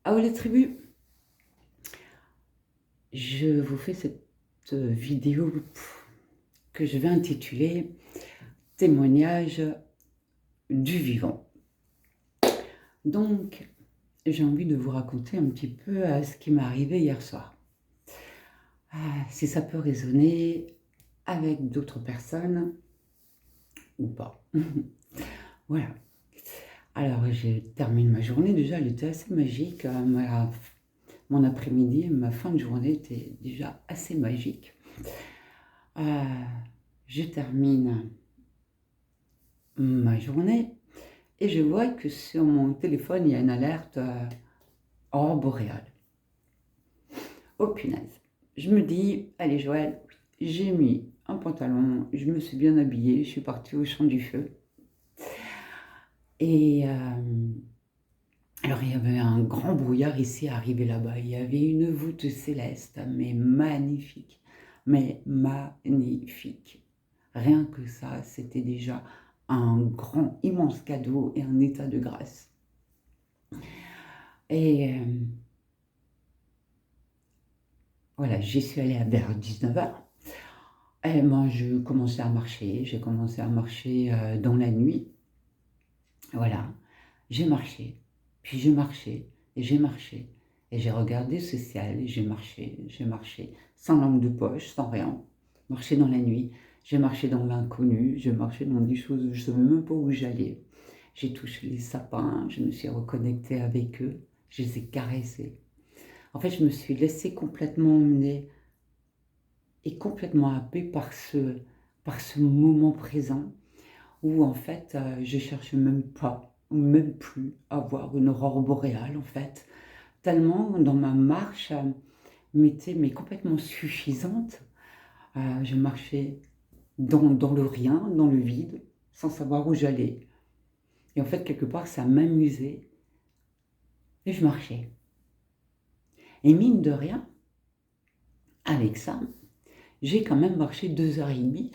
Ah la tribu, je vous fais cette vidéo que je vais intituler Témoignage du vivant. Donc, j'ai envie de vous raconter un petit peu ce qui m'est arrivé hier soir. Si ça peut résonner avec d'autres personnes ou pas. Voilà. Alors, je termine ma journée. Déjà, elle était assez magique. Mon après-midi, ma fin de journée était déjà assez magique. Je termine ma journée et je vois que sur mon téléphone, il y a une alerte aurore boréale. Oh punaise. Je me dis, allez Joël, j'ai mis un pantalon, je me suis bien habillée, je suis partie au champ du feu. Et alors il y avait un grand brouillard ici arrivé là-bas, il y avait une voûte céleste, mais magnifique, mais magnifique. Rien que ça, c'était déjà un grand, immense cadeau et un état de grâce. Et voilà, j'y suis allée vers 19h. Et moi, je commençais à marcher. J'ai commencé à marcher dans la nuit. Voilà, j'ai marché. Puis j'ai marché, et j'ai marché. Et j'ai regardé ce ciel, et j'ai marché, sans lampe de poche, sans rien. Marché dans la nuit. J'ai marché dans l'inconnu. J'ai marché dans des choses où je ne savais même pas où j'allais. J'ai touché les sapins, je me suis reconnectée avec eux. Je les ai caressés. En fait, je me suis laissée complètement emmener et complètement happée par ce moment présent où en fait je cherche même pas, ou même plus à voir une aurore boréale en fait. Tellement dans ma marche m'était mais complètement suffisante. Je marchais dans le rien, dans le vide, sans savoir où j'allais. Et en fait quelque part ça m'amusait et je marchais. Et mine de rien, avec ça, j'ai quand même marché 2h30.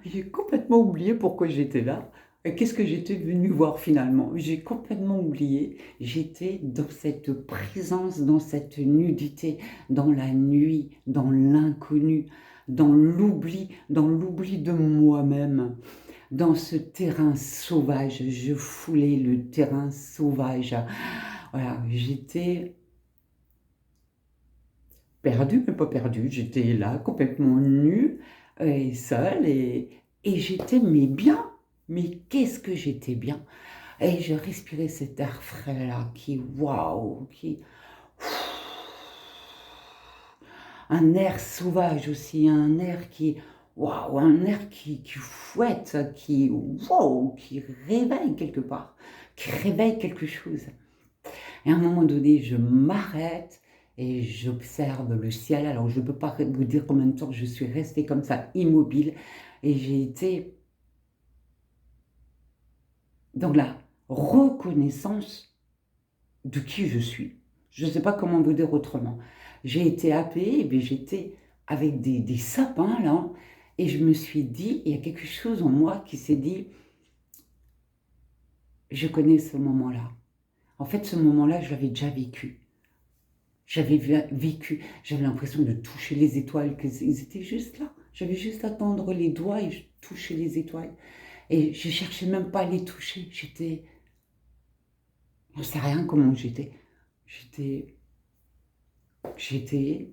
J'ai complètement oublié pourquoi j'étais là. Et qu'est-ce que j'étais venue voir finalement? J'ai complètement oublié. J'étais dans cette présence, dans cette nudité, dans la nuit, dans l'inconnu, dans l'oubli de moi-même, dans ce terrain sauvage. Je foulais le terrain sauvage. Voilà, j'étais perdue, mais pas perdue. J'étais là, complètement nue et seule, et j'étais mais bien. Mais qu'est-ce que j'étais bien! Et je respirais cet air frais là, qui waouh, qui un air sauvage aussi, un air qui waouh, un air qui fouette, qui waouh, qui réveille quelque part, qui réveille quelque chose. Et à un moment donné, je m'arrête et j'observe le ciel. Alors, je ne peux pas vous dire combien de temps je suis restée comme ça, immobile. Et j'ai été dans la reconnaissance de qui je suis. Je ne sais pas comment vous dire autrement. J'ai été happée, et j'étais avec des sapins là, et je me suis dit, il y a quelque chose en moi qui s'est dit, je connais ce moment-là. En fait, ce moment-là, je l'avais déjà vécu. J'avais vécu, j'avais l'impression de toucher les étoiles, qu'ils étaient juste là. J'avais juste à tendre les doigts et je touchais les étoiles. Et je cherchais même pas à les toucher. Je ne sais rien comment j'étais. J'étais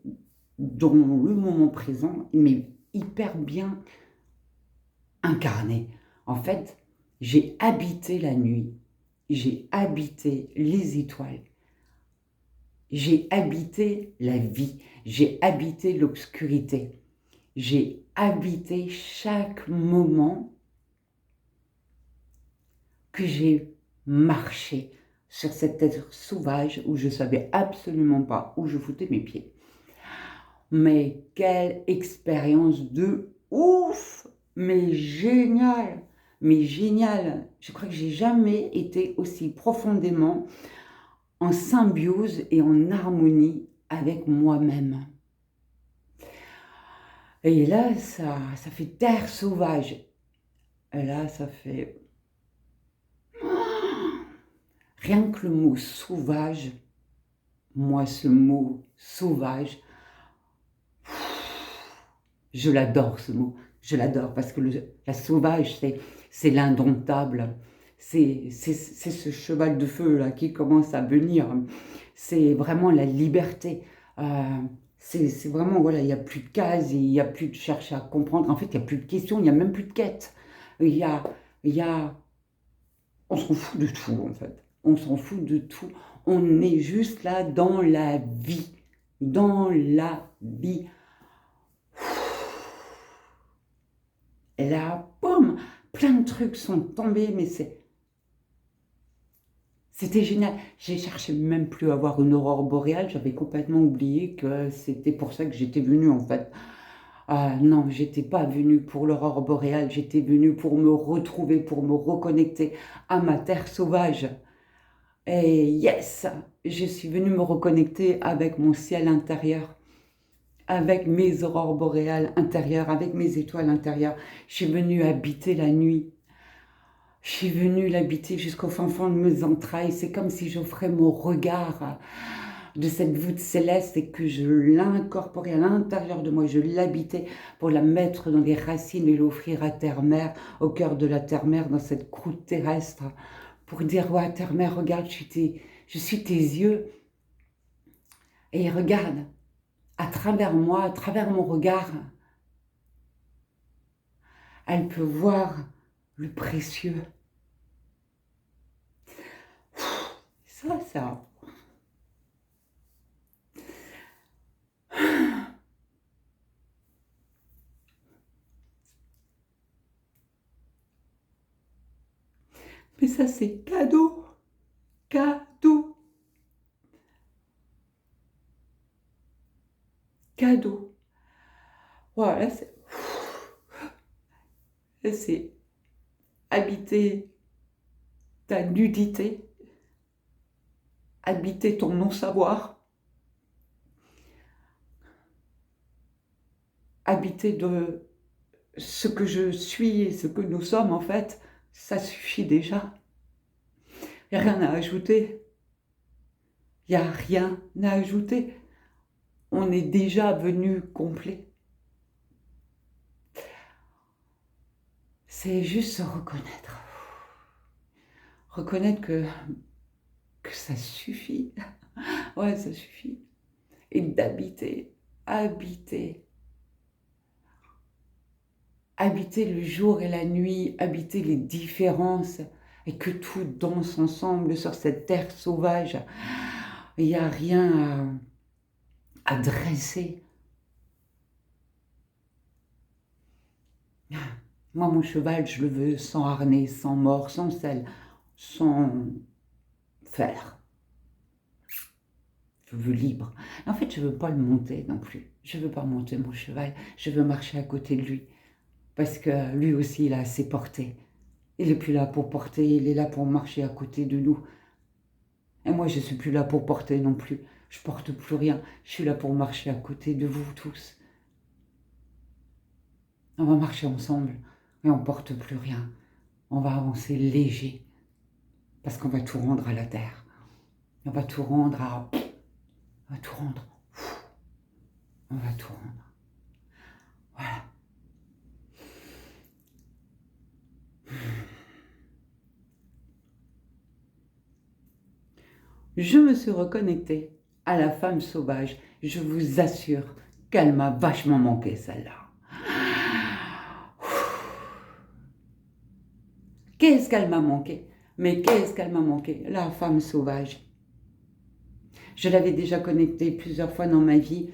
dans le moment présent, mais hyper bien incarné. En fait, j'ai habité la nuit. J'ai habité les étoiles. J'ai habité la vie. J'ai habité l'obscurité. J'ai habité chaque moment que j'ai marché sur cette terre sauvage où je ne savais absolument pas où je foutais mes pieds. Mais quelle expérience de ouf! Mais génial! Mais génial! Je crois que j'ai jamais été aussi profondément en symbiose et en harmonie avec moi-même. Et là, ça fait terre sauvage. Et là, ça fait Rien que le mot sauvage, moi ce mot sauvage, je l'adore ce mot, je l'adore parce que la sauvage c'est l'indomptable, c'est ce cheval de feu là qui commence à venir, c'est vraiment la liberté, c'est vraiment, voilà, il n'y a plus de cases, il n'y a plus de chercher à comprendre, en fait il n'y a plus de questions, il n'y a même plus de quêtes, il y a, il y a, on s'en fout de tout en fait, on s'en fout de tout, on est juste là dans la vie, dans la vie. Et là, boum, plein de trucs sont tombés, mais c'était génial. J'ai cherché même plus à voir une aurore boréale, j'avais complètement oublié que c'était pour ça que j'étais venue en fait. Ah non, j'étais pas venue pour l'aurore boréale, j'étais venue pour me retrouver, pour me reconnecter à ma terre sauvage. Et yes, je suis venue me reconnecter avec mon ciel intérieur, avec mes aurores boréales intérieures, avec mes étoiles intérieures. Je suis venue habiter la nuit. Je suis venue l'habiter jusqu'au fin fond de mes entrailles. C'est comme si j'offrais mon regard de cette voûte céleste et que je l'incorporais à l'intérieur de moi. Je l'habitais pour la mettre dans les racines et l'offrir à terre-mère, au cœur de la terre-mère, dans cette croûte terrestre. Pour dire, ouais, terre-mère, regarde, je suis tes yeux. Et regarde, à travers moi, à travers mon regard, elle peut voir le précieux. Ça. Mais ça, c'est cadeau. Cadeau. Cadeau. Voilà, c'est habiter ta nudité, habiter ton non-savoir, habiter de ce que je suis et ce que nous sommes en fait, ça suffit déjà. Il n'y a rien à ajouter. Il n'y a rien à ajouter. On est déjà venu complet. C'est juste se reconnaître. Reconnaître que ça suffit. Ouais, ça suffit. Et d'habiter, habiter. Habiter le jour et la nuit, habiter les différences, et que tout danse ensemble sur cette terre sauvage. Il n'y a rien à dresser. Moi, mon cheval, je le veux sans harnais, sans mors, sans selle, sans fer. Je veux libre. En fait, je ne veux pas le monter non plus. Je ne veux pas monter mon cheval. Je veux marcher à côté de lui. Parce que lui aussi, il a assez porté. Il n'est plus là pour porter, il est là pour marcher à côté de nous. Et moi, je ne suis plus là pour porter non plus. Je porte plus rien. Je suis là pour marcher à côté de vous tous. On va marcher ensemble et on porte plus rien. On va avancer léger parce qu'on va tout rendre à la terre. On va tout rendre à... On va tout rendre. On va tout rendre. Voilà. Je me suis reconnectée à la femme sauvage. Je vous assure qu'elle m'a vachement manqué, celle-là. Qu'est-ce qu'elle m'a manqué? Mais qu'est-ce qu'elle m'a manqué? La femme sauvage. Je l'avais déjà connectée plusieurs fois dans ma vie,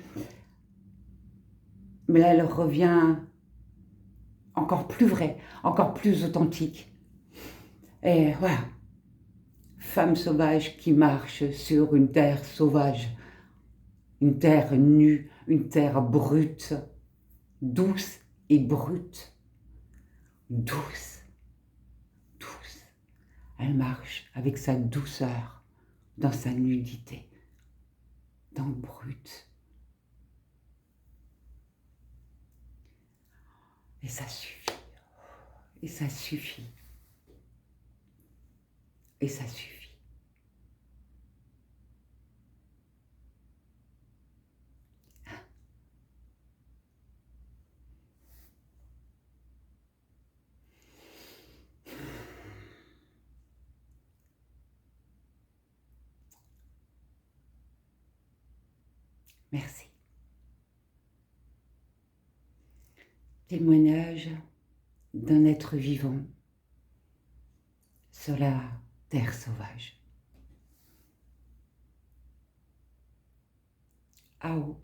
mais là, elle revient encore plus vraie, encore plus authentique. Et voilà, femme sauvage qui marche sur une terre sauvage, une terre nue, une terre brute, douce et brute, douce, douce. Elle marche avec sa douceur dans sa nudité, dans le brut. Et ça suffit. Et ça suffit. Et ça suffit. Merci. Témoignage d'un être vivant sur la terre sauvage. Ao.